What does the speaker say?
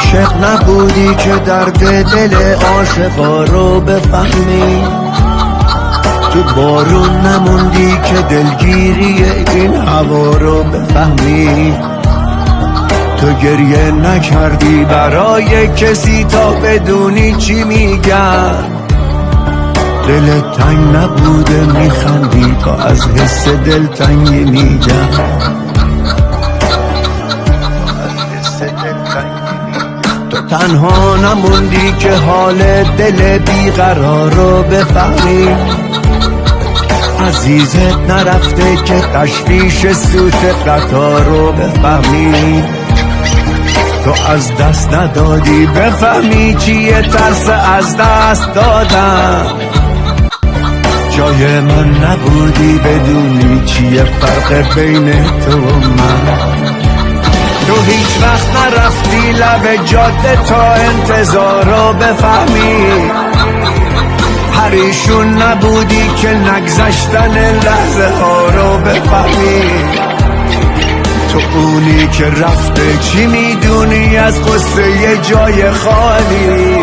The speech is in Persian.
عاشق نبودی که درد دل عاشقا رو بفهمی، تو بارون نموندی که دلگیری این هوا رو بفهمی، تو گریه نکردی برای کسی تا بدونی چی میگن، دلت تنگ نبوده میخندی تا از حس دلتنگی میگن. تو تنها نموندی که حال دل بیقرار رو بفهمی، عزیزت نرفته که تشویش سوت قطار رو بفهمی، تو از دست ندادی بفهمی چیه ترس از دست دادن، جای من نبودی بدونی چیه فرق بین تو و من، تو هیچ وقت نرفتی لب جاده تا انتظار رو بفهمی، پریشون نبودی که نگذشتن لحظه ها رو بفهمی، تو اونی که رفته چی میدونی از قصه یه جای خالی،